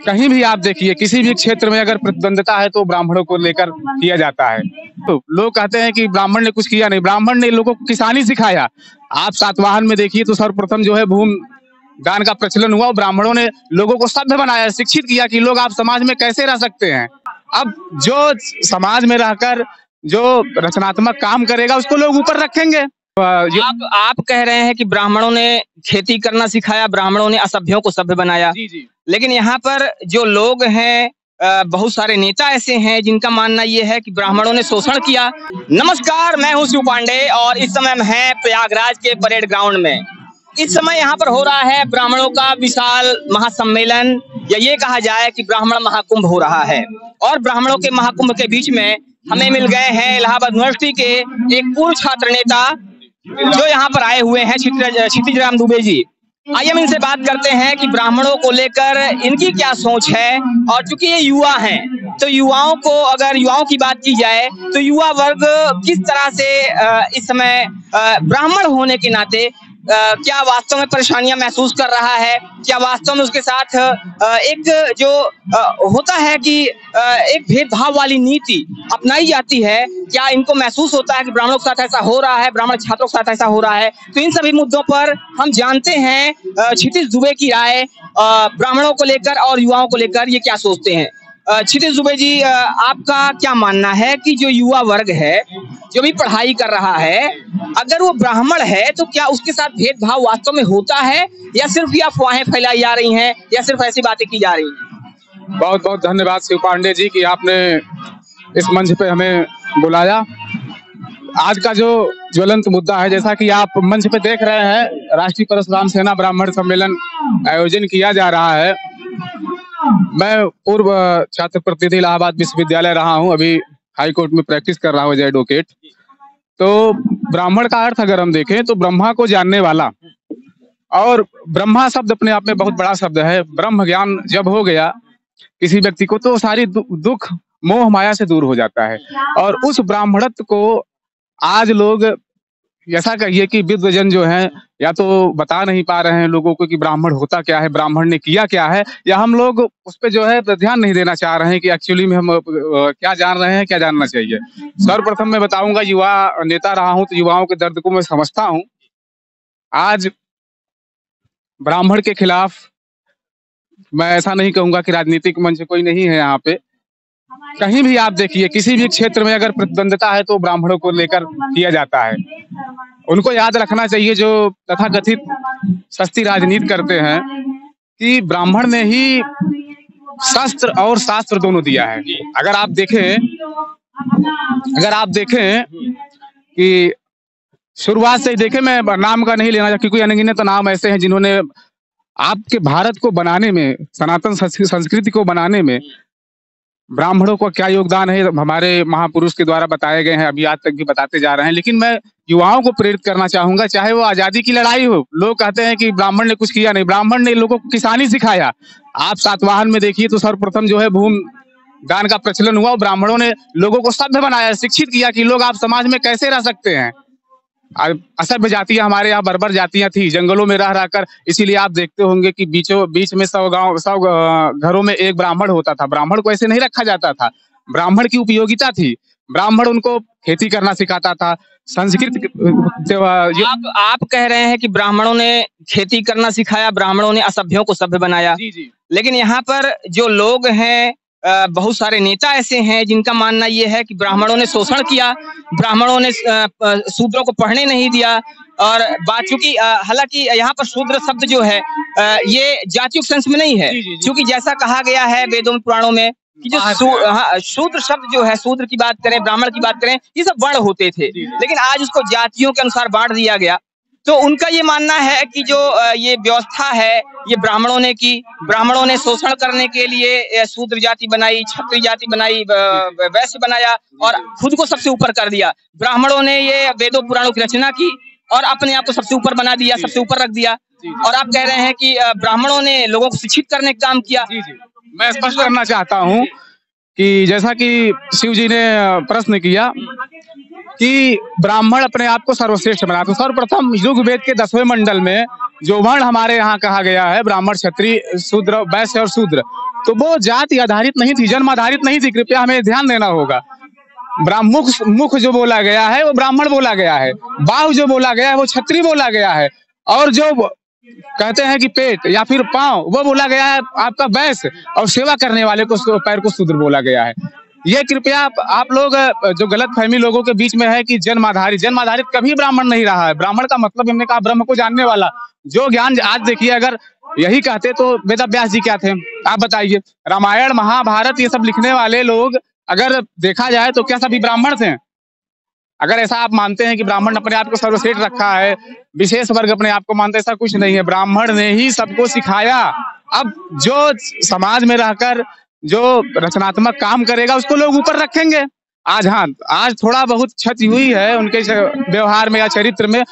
कहीं भी आप देखिए, किसी भी क्षेत्र में अगर प्रतिद्वंदता है तो ब्राह्मणों को लेकर किया जाता है। तो लोग कहते हैं कि ब्राह्मण ने कुछ किया नहीं, ब्राह्मण ने लोगों को किसानी सिखाया। आप सातवाहन में देखिए तो सर्वप्रथम जो है भूमि दान का प्रचलन हुआ और ब्राह्मणों ने लोगों को सभ्य बनाया, शिक्षित किया कि लोग आप समाज में कैसे रह सकते हैं। अब जो समाज में रहकर जो रचनात्मक काम करेगा उसको लोग ऊपर रखेंगे। आप कह रहे हैं कि ब्राह्मणों ने खेती करना सिखाया, ब्राह्मणों ने असभ्यों को सभ्य बनाया। जी जी। लेकिन यहाँ पर जो लोग हैं, बहुत सारे नेता ऐसे हैं जिनका मानना ये है कि ब्राह्मणों ने शोषण किया। नमस्कार, मैं हूँ शिव पांडे और इस समय हम हैं प्रयागराज के परेड ग्राउंड में। इस समय यहाँ पर हो रहा है ब्राह्मणों का विशाल महासम्मेलन, या ये कहा जाए कि ब्राह्मण महाकुंभ हो रहा है। और ब्राह्मणों के महाकुंभ के बीच में हमें मिल गए हैं इलाहाबाद यूनिवर्सिटी के एक पूर्व छात्र नेता जो यहाँ पर आए हुए हैं, क्षितिज राम दुबे जी। आइए हम इनसे बात करते हैं कि ब्राह्मणों को लेकर इनकी क्या सोच है। और चूंकि ये युवा हैं तो युवाओं को, अगर युवाओं की बात की जाए तो युवा वर्ग किस तरह से इस समय ब्राह्मण होने के नाते क्या वास्तव में परेशानियां महसूस कर रहा है, क्या वास्तव में उसके साथ एक जो होता है कि एक भेदभाव वाली नीति अपनाई जाती है, क्या इनको महसूस होता है कि ब्राह्मणों के साथ ऐसा हो रहा है, ब्राह्मण छात्रों के साथ ऐसा हो रहा है। तो इन सभी मुद्दों पर हम जानते हैं क्षितिज दुबे की राय ब्राह्मणों को लेकर और युवाओं को लेकर ये क्या सोचते हैं। क्षितिज दुबे जी, आपका क्या मानना है कि जो युवा वर्ग है जो भी पढ़ाई कर रहा है, अगर वो ब्राह्मण है तो क्या उसके साथ भेदभाव वास्तव में होता है, या सिर्फ ये अफवाहें फैलाई जा रही हैं, या सिर्फ ऐसी बातें की जा रही हैं। बहुत बहुत धन्यवाद शिव पांडे जी कि आपने इस मंच पे हमें बुलाया। आज का जो ज्वलंत मुद्दा है, जैसा कि आप मंच पे देख रहे हैं, राष्ट्रीय परशुराम सेना ब्राह्मण सम्मेलन आयोजन किया जा रहा है। मैं पूर्व छात्र प्रतिनिधि इलाहाबाद विश्वविद्यालय रहा हूं, अभी हाई कोर्ट में प्रैक्टिस कर रहा हूं एज एडवोकेट। तो ब्राह्मण का अर्थ अगर हम देखें तो ब्रह्मा को जानने वाला, और ब्रह्मा शब्द अपने आप में बहुत बड़ा शब्द है। ब्रह्म ज्ञान जब हो गया किसी व्यक्ति को तो सारी दुख मोह माया से दूर हो जाता है। और उस ब्राह्मणत्व को आज लोग ऐसा कहिए कि विद्वजन जो हैं या तो बता नहीं पा रहे हैं लोगों को कि ब्राह्मण होता क्या है, ब्राह्मण ने किया क्या है, या हम लोग उस पे जो है ध्यान नहीं देना चाह रहे हैं कि एक्चुअली में हम क्या जान रहे हैं, क्या जानना चाहिए। सर्वप्रथम मैं बताऊंगा, युवा नेता रहा हूं तो युवाओं के दर्द को मैं समझता हूं। आज ब्राह्मण के खिलाफ मैं ऐसा नहीं कहूंगा कि राजनीतिक मंच कोई नहीं है यहाँ पे। कहीं भी आप देखिए, किसी भी क्षेत्र में अगर प्रतिद्वंदता है तो ब्राह्मणों को लेकर किया जाता है। उनको याद रखना चाहिए जो तथाकथित सस्ती राजनीति करते हैं कि ब्राह्मण ने ही शस्त्र और शास्त्र दोनों दिया है। अगर आप देखें कि शुरुआत से ही देखें, मैं नाम का नहीं लेना चाहता क्योंकि अनगिनत नाम ऐसे हैं जिन्होंने आपके भारत को बनाने में, सनातन संस्कृति को बनाने में ब्राह्मणों को क्या योगदान है हमारे महापुरुष के द्वारा बताए गए हैं, अभी आज तक भी बताते जा रहे हैं। लेकिन मैं युवाओं को प्रेरित करना चाहूंगा, चाहे वो आजादी की लड़ाई हो। लोग कहते हैं कि ब्राह्मण ने कुछ किया नहीं, ब्राह्मण ने लोगों को किसानी सिखाया। आप सातवाहन में देखिए तो सर्वप्रथम जो है भूमि दान का प्रचलन हुआ और ब्राह्मणों ने लोगों को सभ्य बनाया, शिक्षित किया कि लोग आप समाज में कैसे रह सकते हैं। असभ्य जातियां हमारे यहाँ बर्बर जातियां थी, जंगलों में रह रहकर, इसीलिए आप देखते होंगे कि बीच में 100 घरों में एक ब्राह्मण होता था। ब्राह्मण को ऐसे नहीं रखा जाता था, ब्राह्मण की उपयोगिता थी। ब्राह्मण उनको खेती करना सिखाता था, संस्कृत। आप कह रहे हैं कि ब्राह्मणों ने खेती करना सिखाया, ब्राह्मणों ने असभ्यों को सभ्य बनाया। जी जी। लेकिन यहाँ पर जो लोग हैं, बहुत सारे नेता ऐसे हैं जिनका मानना ये है कि ब्राह्मणों ने शोषण किया, ब्राह्मणों ने शूद्रों को पढ़ने नहीं दिया। और बात चूंकि हालांकि यहाँ पर शूद्र शब्द जो है ये जातीय सेंस में नहीं है, क्योंकि जैसा कहा गया है वेदों में, पुराणों में कि जो शूद्र शब्द जो है, शूद्र की बात करें, ब्राह्मण की बात करें, ये सब वर्ण होते थे। लेकिन आज उसको जातियों के अनुसार बांट दिया गया। तो उनका ये मानना है कि जो ये व्यवस्था है ये ब्राह्मणों ने की, ब्राह्मणों ने शोषण करने के लिए शूद्र जाति बनाई, क्षत्रिय जाति बनाई, वैश्य बनाया और खुद को सबसे ऊपर कर दिया। ब्राह्मणों ने ये वेदों पुराणों की रचना की और अपने आप को सबसे ऊपर बना दिया, सबसे ऊपर रख दिया। और आप कह रहे हैं कि ब्राह्मणों ने लोगों को शिक्षित करने का काम किया। मैं स्पष्ट करना चाहता हूँ कि जैसा कि शिव जी ने प्रश्न किया कि ब्राह्मण अपने आप को सर्वश्रेष्ठ बना, तो सर्वप्रथम ऋग्वेद के 10वें मंडल में जो वर्ण हमारे यहाँ कहा गया है, ब्राह्मण, क्षत्रिय, शूद्र, वैश्य और शूद्र, तो वो जाति आधारित नहीं थी, जन्म आधारित नहीं थी। कृपया हमें ध्यान देना होगा। मुख जो बोला गया है वो ब्राह्मण बोला गया है, बाहु जो बोला गया है वो क्षत्रिय बोला गया है, और जो कहते हैं कि पेट या फिर पांव वो बोला गया है आपका वैश्य, और सेवा करने वाले को पैर को शूद्र बोला गया है। ये कृपया आप लोग जो गलत फहमी लोगों के बीच में है कि जन्म आधारित कभी ब्राह्मण नहीं रहा है। ब्राह्मण का मतलब हमने कहा ब्रह्म को जानने वाला, जो ज्ञान आज देखिए, अगर यही कहते तो वेद व्यास जी क्या थे, आप बताइए। रामायण महाभारत ये सब लिखने वाले लोग अगर देखा जाए तो क्या सभी ब्राह्मण थे? अगर ऐसा आप मानते हैं कि ब्राह्मण अपने आप को सर्वश्रेष्ठ रखा है, विशेष वर्ग अपने आप को मानते, ऐसा कुछ नहीं है। ब्राह्मण ने ही सबको सिखाया। अब जो समाज में रहकर जो रचनात्मक काम करेगा उसको लोग ऊपर रखेंगे। आज थोड़ा बहुत क्षति हुई है उनके व्यवहार में या चरित्र में।